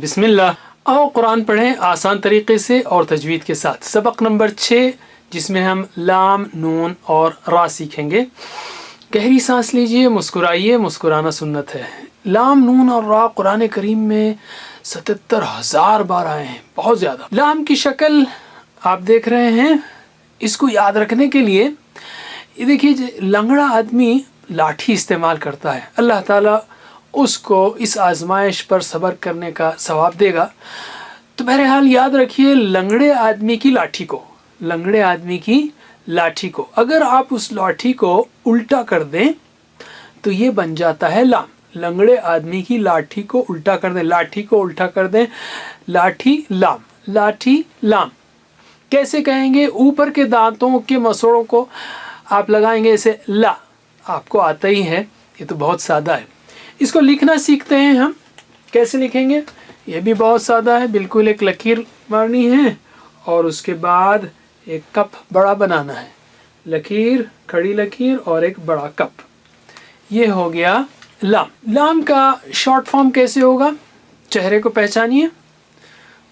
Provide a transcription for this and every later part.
بسم اللہ. آؤ قرآن پڑھیں آسان طریقے سے اور تجوید کے ساتھ. سبق نمبر 6 جس میں ہم لام، نون اور را سیکھیں گے. گہری سانس لیجئے، مسکرائیے، مسکرانا سنت ہے. لام، نون اور را قرآن کریم میں 77,000 بار آئے ہیں، بہت زیادہ. لام کی شکل آپ دیکھ رہے ہیں. اس کو یاد رکھنے کے لیے یہ دیکھیے، لنگڑا آدمی لاٹھی استعمال کرتا ہے، اللہ تعالیٰ اس کو اس آزمائش پر صبر کرنے کا ثواب دے گا. تو بہرحال یاد رکھیے، لنگڑے آدمی کی لاٹھی کو اگر آپ اس لاٹھی کو الٹا کر دیں تو یہ بن جاتا ہے لام. لنگڑے آدمی کی لاٹھی کو الٹا کر دیں، لاٹھی کو الٹا کر دیں، لاٹھی لام، لاٹھی لام. کیسے کہیں گے؟ اوپر کے دانتوں کے مسوڑوں کو آپ لگائیں گے ایسے لا. آپ کو آتا ہی ہے، یہ تو بہت سادہ ہے. اس کو لکھنا سیکھتے ہیں ہم. کیسے لکھیں گے؟ یہ بھی بہت سادہ ہے. بالکل ایک لکیر مارنی ہے اور اس کے بعد ایک کپ بڑا بنانا ہے. لکیر، کھڑی لکیر اور ایک بڑا کپ. یہ ہو گیا لام. لام کا شارٹ فارم کیسے ہوگا؟ چہرے کو پہچانیے،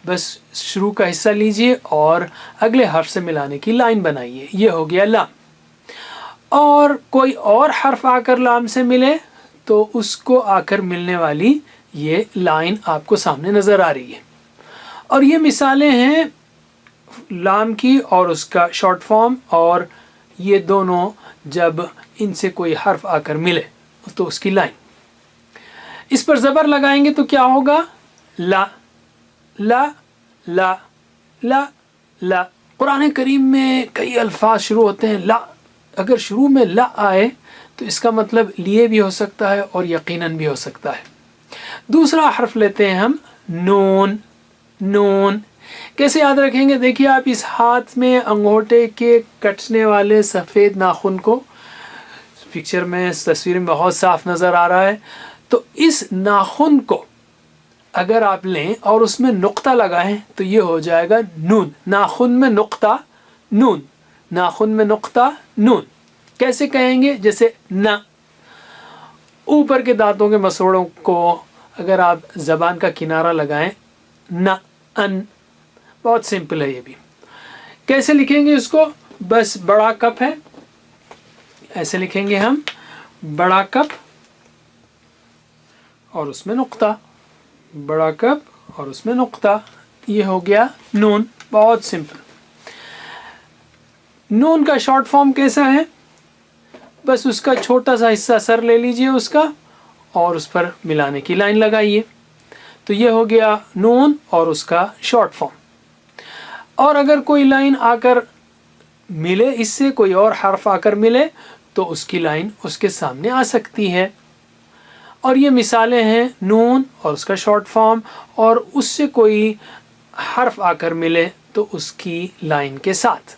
بس شروع کا حصہ لیجئے اور اگلے حرف سے ملانے کی لائن بنائیے. یہ ہو گیا لام. اور کوئی اور حرف آ کر لام سے ملے تو اس کو آ کر ملنے والی یہ لائن آپ کو سامنے نظر آ رہی ہے. اور یہ مثالیں ہیں لام کی اور اس کا شارٹ فارم، اور یہ دونوں جب ان سے کوئی حرف آ کر ملے تو اس کی لائن. اس پر زبر لگائیں گے تو کیا ہوگا؟ لا، لا، لا، لا، لا. قرآن کریم میں کئی الفاظ شروع ہوتے ہیں لا. اگر شروع میں لا آئے تو اس کا مطلب لیے بھی ہو سکتا ہے اور یقیناً بھی ہو سکتا ہے. دوسرا حرف لیتے ہیں ہم نون. نون کیسے یاد رکھیں گے؟ دیکھیے، آپ اس ہاتھ میں انگوٹھے کے کٹنے والے سفید ناخن کو پکچر میں، اس تصویر میں بہت صاف نظر آ رہا ہے. تو اس ناخن کو اگر آپ لیں اور اس میں نقطہ لگائیں تو یہ ہو جائے گا نون. ناخن میں نقطہ نون، ناخن میں نقطہ نون. کیسے کہیں گے؟ جیسے نہ. اوپر کے دانتوں کے مسوڑوں کو اگر آپ زبان کا کنارہ لگائیں، نہ، ان. بہت سمپل ہے یہ بھی. کیسے لکھیں گے اس کو؟ بس بڑا کپ ہے، ایسے لکھیں گے ہم، بڑا کپ اور اس میں نقطہ، بڑا کپ اور اس میں نقطہ. یہ ہو گیا نون. بہت سمپل. نون کا شارٹ فارم کیسا ہے؟ بس اس کا چھوٹا سا حصہ سر لے لیجئے اس کا اور اس پر ملانے کی لائن لگائیے. تو یہ ہو گیا نون اور اس کا شارٹ فارم. اور اگر کوئی لائن آ کر ملے، اس سے کوئی اور حرف آ کر ملے تو اس کی لائن اس کے سامنے آ سکتی ہے. اور یہ مثالیں ہیں نون اور اس کا شارٹ فارم، اور اس سے کوئی حرف آ کر ملے تو اس کی لائن کے ساتھ.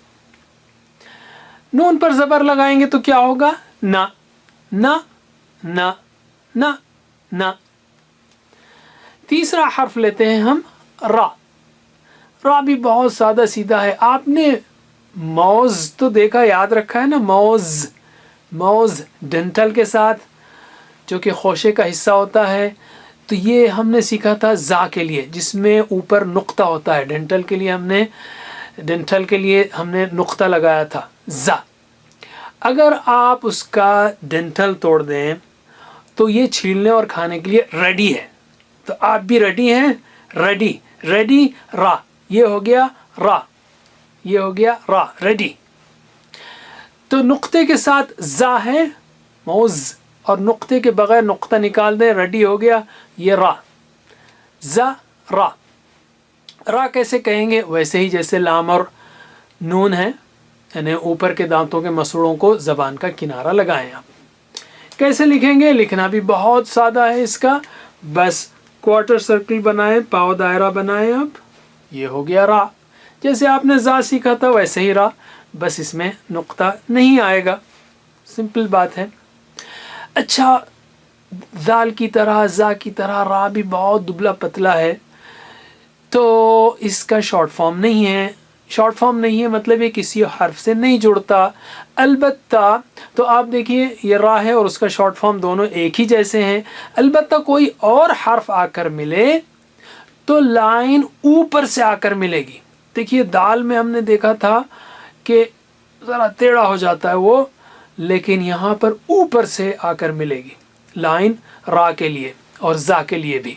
نون پر زبر لگائیں گے تو کیا ہوگا؟ نہ، نہ، نہ، نہ، نہ. تیسرا حرف لیتے ہیں ہم را. را بھی بہت سادہ سیدھا ہے. آپ نے موز تو دیکھا، یاد رکھا ہے نا؟ موز، موز ڈینٹل کے ساتھ جو کہ خوشے کا حصہ ہوتا ہے. تو یہ ہم نے سیکھا تھا زا کے لیے، جس میں اوپر نقطہ ہوتا ہے. ڈینٹل کے لیے ہم نے نقطہ لگایا تھا، زا. اگر آپ اس کا ڈینٹل توڑ دیں تو یہ چھیلنے اور کھانے کے لیے ریڈی ہے. تو آپ بھی ریڈی ہیں؟ ریڈی، ریڈی، را. یہ ہو گیا را، یہ ہو گیا را، ریڈی. تو نقطے کے ساتھ زا ہے موز، اور نقطے کے بغیر نقطہ نکال دیں، ریڈی ہو گیا یہ را. زا، را. را کیسے کہیں گے؟ ویسے ہی جیسے لام اور نون ہے، یعنی اوپر کے دانتوں کے مسوڑوں کو زبان کا کنارہ لگائیں. آپ کیسے لکھیں گے؟ لکھنا بھی بہت سادہ ہے اس کا. بس کوارٹر سرکل بنائیں، پاؤ دائرہ بنائیں. آپ یہ ہو گیا را. جیسے آپ نے زا سیکھا تھا ویسے ہی را، بس اس میں نقطہ نہیں آئے گا. سمپل بات ہے. اچھا، ذال کی طرح، زا کی طرح را بھی بہت دبلا پتلا ہے، تو اس کا شارٹ فارم نہیں ہے. شارٹ فارم نہیں ہے مطلب یہ کسی حرف سے نہیں جڑتا. البتہ تو آپ دیکھیے، یہ را ہے اور اس کا شارٹ فارم دونوں ایک ہی جیسے ہیں. البتہ کوئی اور حرف آ کر ملے تو لائن اوپر سے آ کر ملے گی. دیکھیے دال میں ہم نے دیکھا تھا کہ ذرا ٹیڑھا ہو جاتا ہے وہ، لیکن یہاں پر اوپر سے آ کر ملے گی لائن را کے لیے اور زا کے لیے بھی.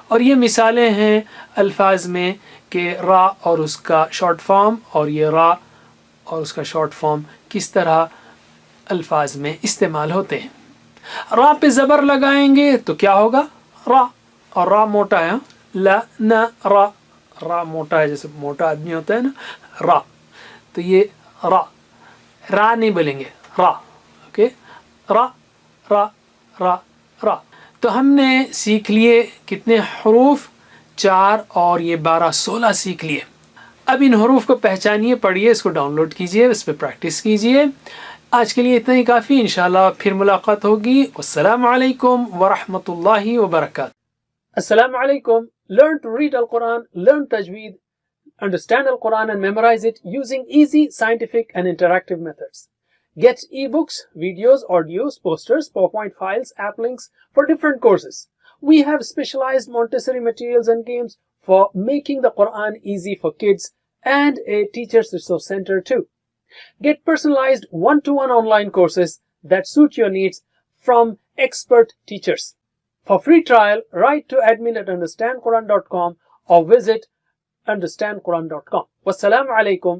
اور یہ مثالیں ہیں الفاظ میں کہ را اور اس کا شارٹ فارم اور یہ را اور اس کا شارٹ فارم کس طرح الفاظ میں استعمال ہوتے ہیں. را پہ زبر لگائیں گے تو کیا ہوگا؟ را. اور را موٹا ہے، لا نا را، را موٹا ہے جیسے موٹا آدمی ہوتا ہے نا، را. تو یہ را، را نہیں بولیں گے، را. اوکے، را را را را. تو ہم نے سیکھ لیے کتنے حروف؟ 4 اور یہ 12 16 سیکھ لیے. اب ان حروف کو پہچانیے، پڑھیے، اس کو ڈاؤن لوڈ کیجیے، اس پہ پریکٹس کیجیے. آج کے لیے اتنا ہی کافی. انشاءاللہ پھر ملاقات ہوگی. السلام علیکم ورحمۃ اللہ وبرکاتہ. السلام علیکم. Learn to read Al-Quran, learn tajweed, understand Al-Quran and memorize it using easy, scientific and interactive methods. Get ebooks, videos, audios, posters, PowerPoint files, app links for different courses. We have specialized Montessori materials and games for making the Quran easy for kids and a teacher's resource center too. Get personalized one-to-one online courses that suit your needs from expert teachers. For free trial, write to admin@understandquran.com or visit understandquran.com. Wassalamu alaikum